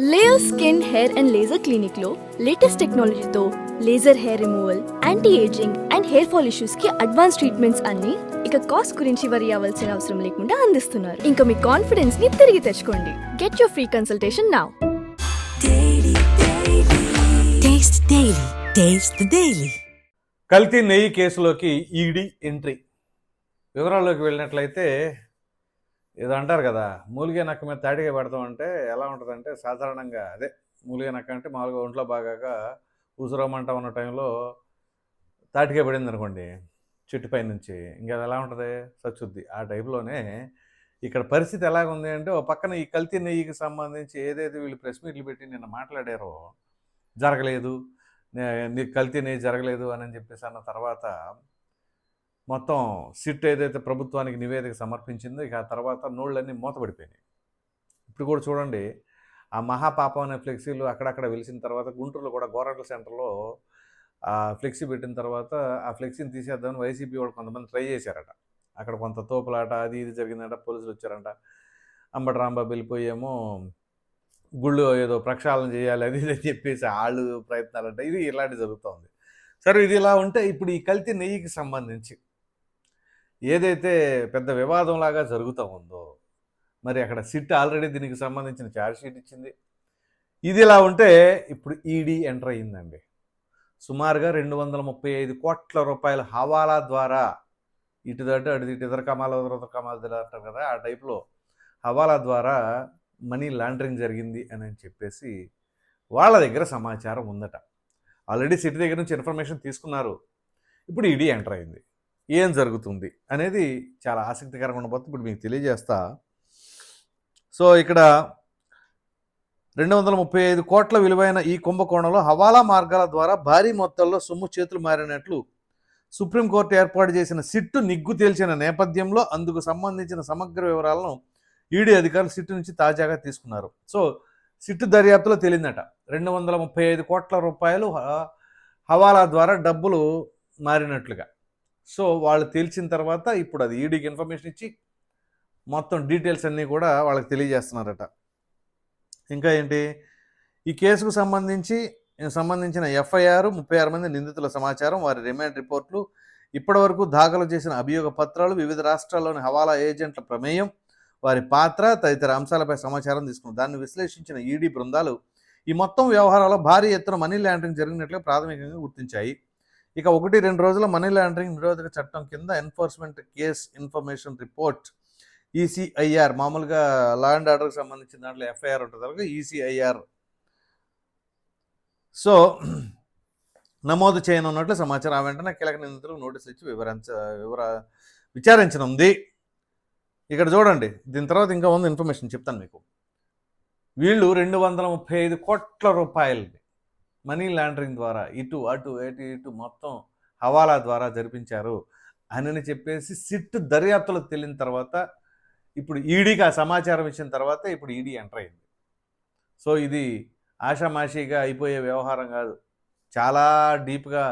Layer skin hair and laser clinic లో latest టెక్నాలజీతో laser hair removal, anti ageing and hair fall issues కి advance treatments అన్ని ఇక cost గురించి వరి అవ్వాల్సిన అవసరం లేకుండా అందిస్తున్నారు. ఇంకా మీ కాన్ఫిడెన్స్ ని తిరిగి తెచ్చుకోండి. Get your free consultation now. కల్తీ నెయ్యి కేసులోకి ఈడీ ఎంట్రీ. వివరాల్లోకి వెళ్ళినట్లయితే ఏదో అంటారు కదా, మూలిగే నక్క మీద తాటిగా పెడతామంటే ఎలా ఉంటుందంటే, సాధారణంగా అదే మూలిగే నక్క అంటే మామూలుగా ఒంట్లో బాగాక ఉసురమంట ఉన్న టైంలో తాటిగా పడింది అనుకోండి చెట్టుపై నుంచి, ఇంకా అది ఎలా ఉంటుంది, సచ్చుద్ది. ఆ టైప్లోనే ఇక్కడ పరిస్థితి ఎలాగుంది అంటే, ఓ పక్కన ఈ కల్తీ నెయ్యికి సంబంధించి ఏదైతే వీళ్ళు ప్రెస్ మీట్లు పెట్టి నిన్న మాట్లాడారో, జరగలేదు, నీకు కల్తీ నెయ్యి జరగలేదు అని చెప్పేసి అన్న తర్వాత మొత్తం సిట్ ఏదైతే ప్రభుత్వానికి నివేదిక సమర్పించిందో, ఇక ఆ తర్వాత నోళ్ళన్నీ మూతపడిపోయినాయి. ఇప్పుడు కూడా చూడండి, ఆ మహాపాపం అనే ఫ్లెక్సీలు అక్కడక్కడ వెలిసిన తర్వాత గుంటూరులో కూడా గోరంట్ల సెంటర్లో ఆ ఫ్లెక్సీ పెట్టిన తర్వాత ఆ ఫ్లెక్సీని తీసేద్దామని వైసీపీ వాళ్ళు కొంతమంది ట్రై చేశారట. అక్కడ కొంత తోపులాట అది ఇది జరిగిందంట, పోలీసులు వచ్చారంట. అంబటి రాంబాబు వెళ్ళిపోయేమో గుళ్ళు ఏదో ప్రక్షాళన చేయాలి అది ఇది అని చెప్పేసి వాళ్ళు ప్రయత్నాలంట. ఇది ఇలాంటి జరుగుతూ ఉంది. సరే, ఇది ఇలా ఉంటే ఇప్పుడు ఈ కల్తీ నెయ్యికి సంబంధించి ఏదైతే పెద్ద వివాదంలాగా జరుగుతూ ఉందో, మరి అక్కడ సిట్ ఆల్రెడీ దీనికి సంబంధించిన ఛార్జ్షీట్ ఇచ్చింది. ఇది ఇలా ఉంటే ఇప్పుడు ఈడీ ఎంటర్ అయ్యిందండి. సుమారుగా 235 కోట్ల రూపాయల హవాలా ద్వారా ఇటుదటు అటు ఇటు ఇతర కమాలు అంటారు కదా, ఆ టైప్లో హవాలా ద్వారా మనీ లాండరింగ్ జరిగింది అని చెప్పేసి వాళ్ళ దగ్గర సమాచారం ఉందట. ఆల్రెడీ సిటీ దగ్గర నుంచి ఇన్ఫర్మేషన్ తీసుకున్నారు. ఇప్పుడు ఈడీ ఎంటర్ అయింది. ఏం జరుగుతుంది అనేది చాలా ఆసక్తికరంగా ఉండబోతుంది. ఇప్పుడు మీకు తెలియజేస్తా. సో ఇక్కడ 235 కోట్ల విలువైన ఈ కుంభకోణంలో హవాలా మార్గాల ద్వారా భారీ మొత్తంలో సొమ్ము చేతులు మారినట్లు సుప్రీంకోర్టు ఏర్పాటు చేసిన సిట్టు నిగ్గు తేల్చిన నేపథ్యంలో అందుకు సంబంధించిన సమగ్ర వివరాలను ఈడీ అధికారులు సిట్టు నుంచి తాజాగా తీసుకున్నారు. సో సిట్టు దర్యాప్తులో తేలిందట, 235 కోట్ల రూపాయలు హవాలా ద్వారా డబ్బులు మారినట్లుగా. సో వాళ్ళు తేల్చిన తర్వాత ఇప్పుడు అది ఈడీకి ఇన్ఫర్మేషన్ ఇచ్చి మొత్తం డీటెయిల్స్ అన్నీ కూడా వాళ్ళకి తెలియజేస్తున్నారట. ఇంకా ఏంటి, ఈ కేసుకు సంబంధించిన ఎఫ్ఐఆర్, 36 మంది నిందితుల సమాచారం, వారి రిమాండ్ రిపోర్ట్లు, ఇప్పటివరకు దాఖలు చేసిన అభియోగ పత్రాలు, వివిధ రాష్ట్రాల్లోని హవాలా ఏజెంట్ల ప్రమేయం, వారి పాత్ర తదితర అంశాలపై సమాచారం తీసుకున్నారు. దాన్ని విశ్లేషించిన ఈడీ బృందాలు ఈ మొత్తం వ్యవహారాల్లో భారీ ఎత్తున మనీ లాండరింగ్ జరిగినట్లుగా ప్రాథమికంగా గుర్తించాయి. ఇక 1-2 రోజుల మనీ లాండరింగ్ నిరోధక చట్టం కింద enforcement case information report ECIR, మామూలుగా లా అండ్ ఆర్డర్కి సంబంధించిన దాంట్లో ఎఫ్ఐఆర్ ఉంటుంది, ఈసీఐఆర్ సో నమోదు చేయనున్నట్లు సమాచారం. ఆ వెంటనే కీలక నిందితులకు నోటీసులు ఇచ్చి విచారించనుంది. ఇక్కడ చూడండి, దీని తర్వాత ఇంకా ఉంది ఇన్ఫర్మేషన్ చెప్తాను మీకు. వీళ్ళు 235 కోట్ల రూపాయలని మనీ లాండరింగ్ ద్వారా ఇటు అటు మొత్తం హవాలా ద్వారా జరిపించారు అని చెప్పేసి సిట్ దర్యాప్తులో తెలియని తర్వాత ఇప్పుడు ఈడీకి ఆ సమాచారం ఇచ్చిన తర్వాత ఇప్పుడు ఈడీ ఎంటర్ అయింది. సో ఇది ఆషామాషీగా అయిపోయే వ్యవహారం కాదు, చాలా డీప్గా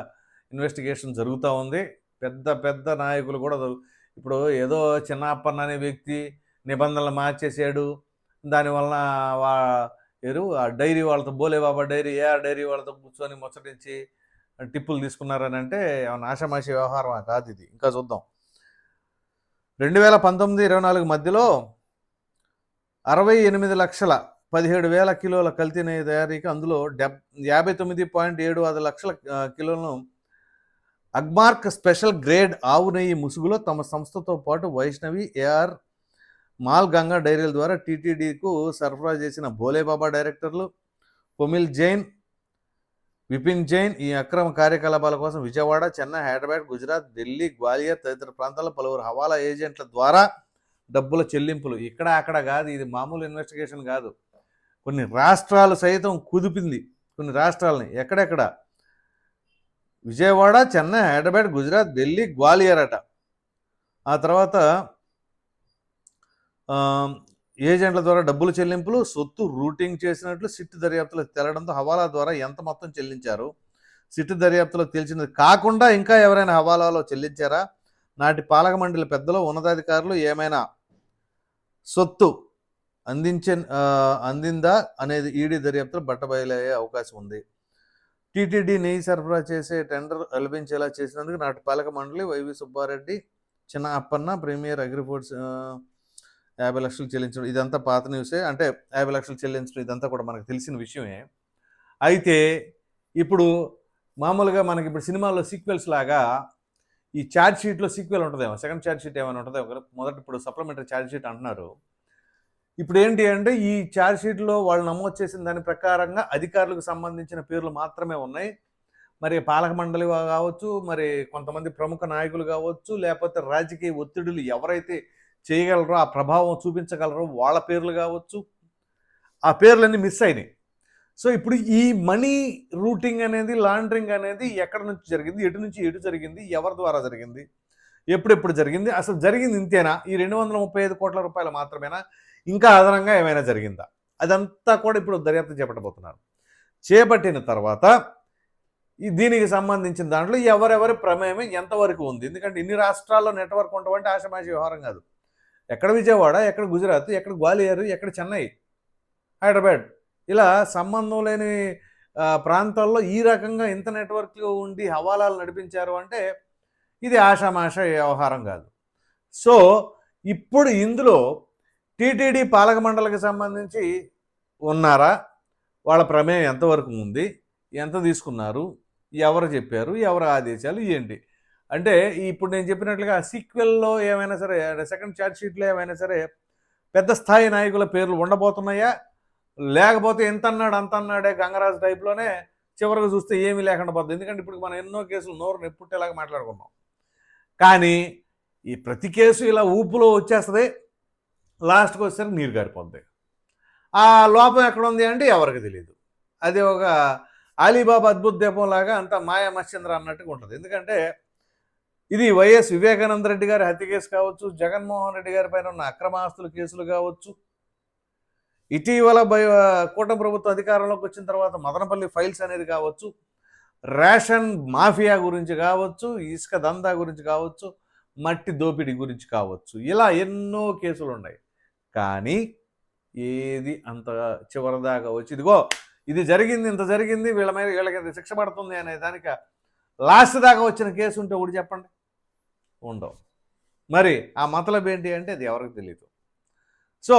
ఇన్వెస్టిగేషన్ జరుగుతూ ఉంది. పెద్ద పెద్ద నాయకులు కూడా ఇప్పుడు ఏదో చిన్నప్పన్న అనే వ్యక్తి నిబంధనలు మార్చేసాడు, దానివలన ఆ డైరీ వాళ్ళతో బోలేబాబా డైరీ డైరీ వాళ్ళతో కూర్చొని ముచ్చటించి టిప్పులు తీసుకున్నారని అంటే ఏమన్నా ఆషామాషి వ్యవహారం కాదు ఇది. ఇంకా చూద్దాం. 2019-24 మధ్యలో 68,17,000 కిలోల కల్తీ నెయ్యి తయారీకి అందులో 59.75 లక్షల కిలోలను అగ్మార్క్ స్పెషల్ గ్రేడ్ ఆవు నెయ్యి ముసుగులో తమ సంస్థతో పాటు వైష్ణవి, ఏఆర్ మాల్ గంగా డైరీల ద్వారా టీటీడీకు సరఫరా చేసిన భోలేబాబా డైరెక్టర్లు కొమిల్ జైన్, విపిన్ జైన్ ఈ అక్రమ కార్యకలాపాల కోసం విజయవాడ, చెన్నై, హైదరాబాద్, గుజరాత్, ఢిల్లీ, గ్వాలియర్ తదితర ప్రాంతాల్లో పలువురు హవాలా ఏజెంట్ల ద్వారా డబ్బుల చెల్లింపులు. ఇక్కడ అక్కడ కాదు, ఇది మామూలు ఇన్వెస్టిగేషన్ కాదు. కొన్ని రాష్ట్రాలు సైతం కుదిపింది, కొన్ని రాష్ట్రాలని. ఎక్కడెక్కడ? విజయవాడ, చెన్నై, హైదరాబాద్, గుజరాత్, ఢిల్లీ, గ్వాలియర్ అట. ఆ తర్వాత ఏజెంట్ల ద్వారా డబ్బులు చెల్లింపులు, సొత్తు రూటింగ్ చేసినట్లు సిట్ దర్యాప్తులో తేలడంతో హవాలా ద్వారా ఎంత మొత్తం చెల్లించారు, సిట్ దర్యాప్తులో తేల్చినది కాకుండా ఇంకా ఎవరైనా హవాలాలో చెల్లించారా, నాటి పాలక మండలి పెద్దలు, ఉన్నతాధికారులు ఏమైనా సొత్తు అందిందా అనేది ఈడీ దర్యాప్తులో బట్టబయలయ్యే అవకాశం ఉంది. టీటీడీ నెయ్యి సరఫరా చేసే టెండర్ లభించేలా చేసినందుకు నాటి పాలక మండలి వైవి సుబ్బారెడ్డి, చిన్న అప్పన్న, ప్రీమియర్ అగ్రిఫుడ్స్ 50 లక్షలు చెల్లించడం, ఇదంతా పాత న్యూసే. అంటే 50 లక్షలు చెల్లించడం ఇదంతా కూడా మనకు తెలిసిన విషయమే. అయితే ఇప్పుడు మామూలుగా మనకి ఇప్పుడు సినిమాల్లో సీక్వెల్స్ లాగా ఈ ఛార్జ్ షీట్లో సీక్వెల్ ఉంటుందేమో, సెకండ్ ఛార్జ్ షీట్ ఏమైనా ఉంటుందేమో కదా. మొదట ఇప్పుడు సప్లిమెంటరీ ఛార్జ్ షీట్ అంటున్నారు. ఇప్పుడు ఏంటి అంటే ఈ ఛార్జ్ షీట్లో వాళ్ళు నమోదు చేసిన దాని ప్రకారంగా అధికారులకు సంబంధించిన పేర్లు మాత్రమే ఉన్నాయి. మరి పాలక మండలి కావచ్చు, మరి కొంతమంది ప్రముఖ నాయకులు కావచ్చు, లేకపోతే రాజకీయ ఒత్తిడులు ఎవరైతే చేయగలరో, ఆ ప్రభావం చూపించగలరో వాళ్ళ పేర్లు కావచ్చు, ఆ పేర్లన్నీ మిస్ అయినాయి. సో ఇప్పుడు ఈ మనీ రూటింగ్ అనేది, లాండరింగ్ అనేది ఎక్కడి నుంచి జరిగింది, ఎటు నుంచి ఎటు జరిగింది, ఎవరి ద్వారా జరిగింది, ఎప్పుడెప్పుడు జరిగింది, అసలు జరిగింది ఇంతేనా, ఈ 235 కోట్ల రూపాయలు మాత్రమేనా, ఇంకా అదనంగా ఏమైనా జరిగిందా, అదంతా కూడా ఇప్పుడు దర్యాప్తు చేపట్టబోతున్నారు. చేపట్టిన తర్వాత దీనికి సంబంధించిన దాంట్లో ఎవరెవరి ప్రమేయం ఎంతవరకు ఉంది. ఎందుకంటే ఇన్ని రాష్ట్రాల్లో నెట్వర్క్ ఉండవంటే ఆషమాషి వ్యవహారం కాదు. ఎక్కడ విజయవాడ, ఎక్కడ గుజరాత్, ఎక్కడ గ్వాలియర్, ఎక్కడ చెన్నై, హైదరాబాద్, ఇలా సంబంధం లేని ప్రాంతాల్లో ఈ రకంగా ఇంత నెట్వర్క్లో ఉండి హవాలాలు నడిపించారు అంటే ఇది ఆషామాష వ్యవహారం కాదు. సో ఇప్పుడు ఇందులో టీటీడీ పాలక మండలికి సంబంధించి ఉన్నారా, వాళ్ళ ప్రమేయం ఎంతవరకు ఉంది, ఎంత తీసుకున్నారు, ఎవరు చెప్పారు, ఎవరు ఆదేశాలు ఏంటి అంటే, ఇప్పుడు నేను చెప్పినట్లుగా సీక్వెల్లో ఏమైనా సరే, సెకండ్ ఛార్జ్ షీట్లో ఏమైనా సరే పెద్ద స్థాయి నాయకుల పేర్లు ఉండబోతున్నాయా, లేకపోతే ఎంత అన్నాడు అంత అన్నాడే గంగరాజు టైప్లోనే చివరికి చూస్తే ఏమీ లేకుండా పోతుంది. ఎందుకంటే ఇప్పుడు మనం ఎన్నో కేసులు నోరు నెప్పుట్టేలాగా మాట్లాడుకున్నాం. కానీ ఈ ప్రతి కేసు ఇలా ఊపులో వచ్చేస్తుంది, లాస్ట్కి వచ్చేసరికి నీరు గారిపోద్ది. ఆ లోపం ఎక్కడ ఉంది అంటే ఎవరికి తెలియదు. అది ఒక అలీబాబా అద్భుత దీపం లాగా అంత మాయా మత్స్యంద్ర అన్నట్టుగా ఉంటుంది. ఎందుకంటే ఇది వైఎస్ వివేకానంద రెడ్డి గారి హత్య కేసు కావచ్చు, జగన్మోహన్ రెడ్డి గారి పైన ఉన్న అక్రమాస్తుల కేసులు కావచ్చు, ఇటీవల కూటమి ప్రభుత్వం అధికారంలోకి వచ్చిన తర్వాత మదనపల్లి ఫైల్స్ అనేది కావచ్చు, రేషన్ మాఫియా గురించి కావచ్చు, ఇసుక దందా గురించి కావచ్చు, మట్టి దోపిడీ గురించి కావచ్చు, ఇలా ఎన్నో కేసులు ఉన్నాయి. కానీ ఏది అంత చివరిదాకా వచ్చి ఇదిగో ఇది జరిగింది, ఇంత జరిగింది, వీళ్ళ మీద వీళ్ళకి శిక్ష పడుతుంది అనే దానికి లాస్ట్ దాకా వచ్చిన కేసు ఉంటే ఒకటి చెప్పండి, ఉండవు. మరి ఆ మతలబ్ ఏంటి అంటే అది ఎవరికి తెలియదు. సో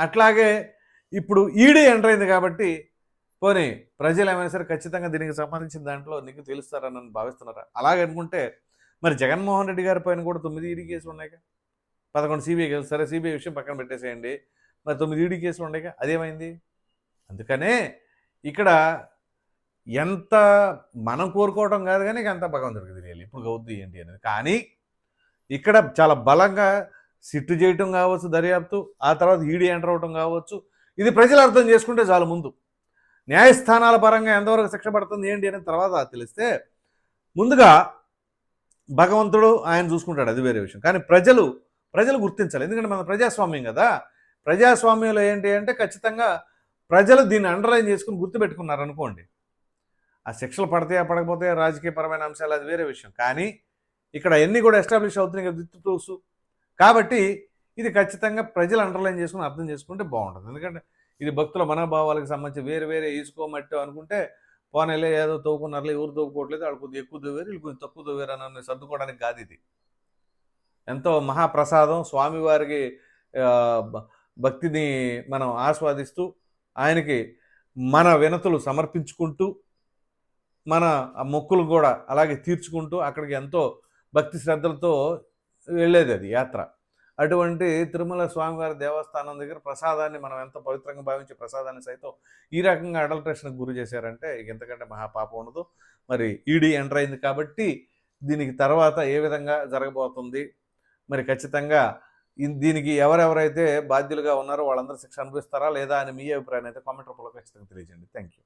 అట్లాగే ఇప్పుడు ఈడీ ఎంటర్ అయింది కాబట్టి పోనీ ప్రజలు ఏమైనా సరే ఖచ్చితంగా దీనికి సంబంధించిన దాంట్లో నీకు తెలుస్తారని భావిస్తున్నారా? అలాగే అనుకుంటే మరి జగన్మోహన్ రెడ్డి గారి పైన కూడా 9 ఈడీ కేసులు ఉన్నాయిగా, 11 సిబిఐ కేసులు. సరే సిబిఐ విషయం పక్కన పెట్టేసేయండి, మరి 9 ఈడీ కేసులు ఉన్నాయిగా, అదేమైంది? అందుకనే ఇక్కడ ఎంత మనం కోరుకోవడం కాదు కానీ అంత భగవంతుడికి తెలియాలి ఇప్పుడు అవుద్ది ఏంటి అనేది. కానీ ఇక్కడ చాలా బలంగా సిట్టు చేయటం కావచ్చు దర్యాప్తు, ఆ తర్వాత ఈడీ ఎంటర్ అవటం కావచ్చు, ఇది ప్రజలు అర్థం చేసుకుంటే చాలు. ముందు న్యాయస్థానాల పరంగా ఎంతవరకు శిక్ష పడుతుంది ఏంటి అనేది తర్వాత తెలిస్తే ముందుగా భగవంతుడు ఆయన చూసుకుంటాడు, అది వేరే విషయం. కానీ ప్రజలు గుర్తించాలి. ఎందుకంటే మన ప్రజాస్వామ్యం కదా. ప్రజాస్వామ్యంలో ఏంటి అంటే ఖచ్చితంగా ప్రజలు దీన్ని అండర్లైన్ చేసుకుని గుర్తుపెట్టుకున్నారు అనుకోండి, ఆ శిక్షలు పడతాయా పడకపోతాయా రాజకీయపరమైన అంశాలు అది వేరే విషయం. కానీ ఇక్కడ అన్నీ కూడా ఎస్టాబ్లిష్ అవుతున్నాయి కదా విత్ ప్రూఫ్స్. కాబట్టి ఇది ఖచ్చితంగా ప్రజలు అండర్లైన్ చేసుకుని అర్థం చేసుకుంటే బాగుంటుంది. ఎందుకంటే ఇది భక్తుల మనోభావాలకు సంబంధించి వేరే ఈసుకోమట్టు అనుకుంటే పోనీలే ఏదో తవ్వుకున్నారులే, ఎవరు తవ్వుకోవట్లేదు, వాళ్ళు కొద్దిగా ఎక్కువ తవ్వారు, వీళ్ళు కొంచెం తక్కువ తవ్వారు అని సర్దుకోవడానికి కాదు. ఇది ఎంతో మహాప్రసాదం. స్వామివారికి భక్తిని మనం ఆస్వాదిస్తూ ఆయనకి మన వినతులు సమర్పించుకుంటూ మన మొక్కులు కూడా అలాగే తీర్చుకుంటూ అక్కడికి ఎంతో భక్తి శ్రద్ధలతో వెళ్ళేది అది యాత్ర. అటువంటి తిరుమల స్వామివారి దేవస్థానం దగ్గర ప్రసాదాన్ని మనం ఎంత పవిత్రంగా భావించే ప్రసాదాన్ని సైతం ఈ రకంగా అడల్ట్రేషన్కి గురి చేశారంటే ఇంతకంటే మహాపాపం ఉండదు. మరి ఈడీ ఎంటర్ అయింది కాబట్టి దీనికి తర్వాత ఏ విధంగా జరగబోతుంది, మరి ఖచ్చితంగా దీనికి ఎవరెవరైతే బాధ్యులుగా ఉన్నారో వాళ్ళందరూ శిక్ష అనుభవిస్తారా లేదా అని మీ అభిప్రాయాన్ని అయితే కామెంట్ రూపంలో ఖచ్చితంగా తెలియజేయండి. Thank you.